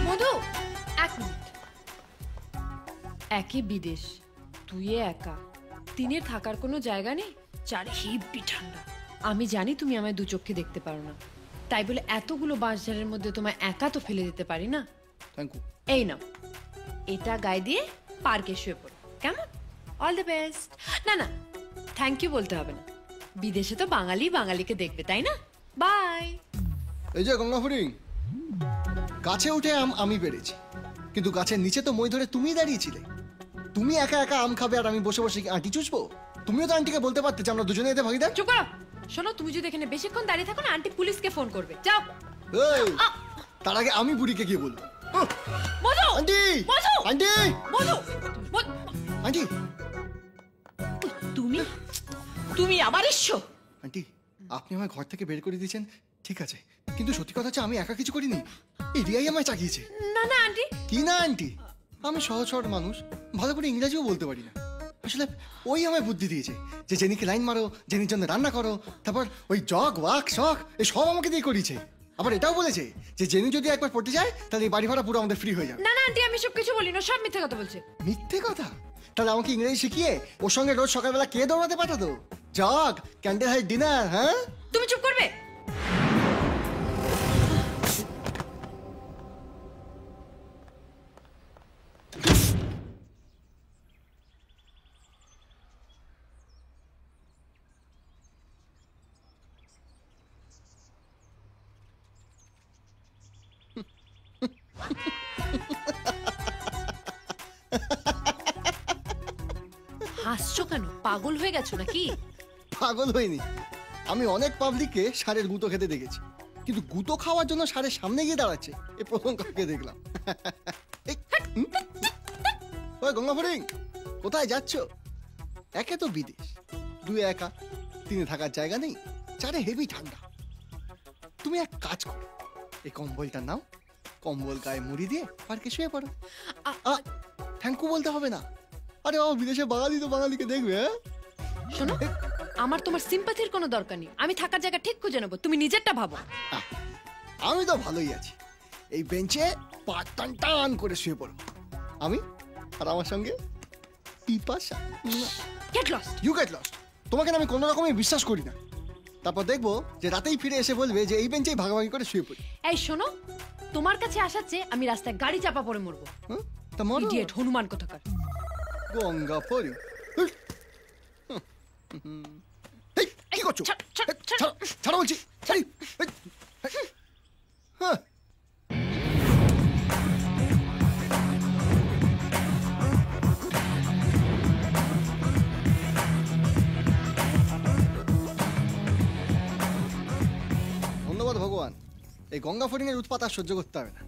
মধু, এক মিনিট। একই বিদেশ, তুই একা, তিনের থাকার কোনো জায়গা নেই, চার হেব্বি ঠান্ডা। আমি জানি তুমি আমায় দু চোখে দেখতে পারো না, তাই বলে এতগুলো বাঁশঝাড়ের মধ্যে তোমায় একা তো ফেলে দিতে পারি না। Thank you. এই নাও, এটা গায়ে দিয়ে পার্কে শুয়ে পড়ো, কেমন? All the best. না না, থ্যাংক ইউ বলতে হবে না, বিদেশে তো বাঙালি বাঙালিকে দেখবে, তাই না? বাই। এই যে গঙ্গা ফড়িং, গাছে উঠে আমি পেরেছি, কিন্তু গাছের নিচে তো মই ধরে তুমিই দাঁড়িয়েছিলে। তুমি একা একা আম খাবে আর আমি বসে বসে আঁটি চুষবো? তুমিও তো আন্টিকে বলতে পারতে যে আমরা দুজনে এতে ভাগিদার। চুপ করো। শোনো, তুমি যদি এখানে বেশিক্ষণ দাঁড়িয়ে থাকো না, আন্টি পুলিশকে ফোন করবে। যাও। এই, তার আগে আমি বুড়িকে গিয়ে বলবো। মধু! আন্টি! মধু! আন্টি! মধু! আন্টি! তুমি তুমি আবার এসছো? আন্টি, আপনি আমায় ঘর থেকে বের করে দিয়েছেন, ঠিক আছে, কিন্তু সত্যি কথা হচ্ছে আমি একা কিছু করিনি, এই রিয়াই আমায় চাকিয়েছে। না না আন্টি। কি না আন্টি? আমি সহজ সরল মানুষ, ভালো করে ইংরেজিও বলতে পারি না। আসলে ওই আমায় বুদ্ধি দিয়েছে যে জেনিকে লাইন মারো, জেনির জন্য রান্না করো, তারপর ওই জগ ওয়াক শখ এই সব আমাকে দিয়ে করিয়েছে। আবার এটাও বলেছে যে জেনি যদি একবার পড়তে যায় তাহলে এই বাড়ি ভাড়া পুরো আমাদের ফ্রি হয়ে যাবে। না না আন্টি, আমি সব কিছু বলি না, সব মিথ্যে কথা বলছে। মিথ্যে কথা? তাহলে আমাকে ইংরেজি শিখিয়ে ওর সঙ্গে রোজ সকালবেলা কে দৌড়াতে পাঠাতো? Jog, candle light dinner. হ্যাঁ, তুমি চুপ করবে? হাসছো কেন? পাগল হয়ে গেছো নাকি? পাগল হয়নি, আমি অনেক পাবলিককে ষাঁড়ের গুঁতো খেতে দেখেছি, কিন্তু গুঁতো খাওয়ার জন্য ষাঁড়ের সামনে গিয়ে দাঁড়াচ্ছে এ প্রথম কাউকে দেখলাম। ওই গঙ্গা ফড়িং, কোথায় যাচ্ছ? একে তো বিদেশ, দুই একা, তিনে থাকার জায়গা নেই, চারে হেভি ঠান্ডা। তুমি এক কাজ করো, এই কম্বলটা নাও, কম্বল গায়ে মুড়ি দিয়ে পার্কে শুয়ে পড়ো। থ্যাংক ইউ বলতে হবে না। আরে বাবা, বিদেশে বাঙালি তো বাঙালিকে দেখবে। হ্যাঁ, শোনো, আমার তোমার সিম্পাথির কোনো দরকার নেই, আমি থাকার জায়গা ঠিক খুঁজে নেবো, তুমি নিজেরটা ভাবো। আমি তো ভালোই আছি, এই বেঞ্চে পা টান টান করে শুয়ে পড়ো আমি, আর আমার সঙ্গে পিপাসা। Get lost. You get lost. তোমাকে না আমি কোনো রকমই বিশ্বাস করি না। তারপর দেখবো যে রাতেই ফিরে এসে বলবে যে এই বেঞ্চেই ভাগাভাগি করে শুয়ে পড়ি। এই শোনো, তোমার কাছে আসার চেয়ে আমি রাস্তায় গাড়ি চাপা পড়ে মরবো। তা মরো। ইডিয়েট হনুমান কোথাকার। গঙ্গা ফড়িং, কি করছো? ছাড়ো বলছি। হ্যাঁ, ধন্যবাদ ভগবান, এই গঙ্গা ফড়িং এর উৎপাত আর সহ্য করতে হবে না।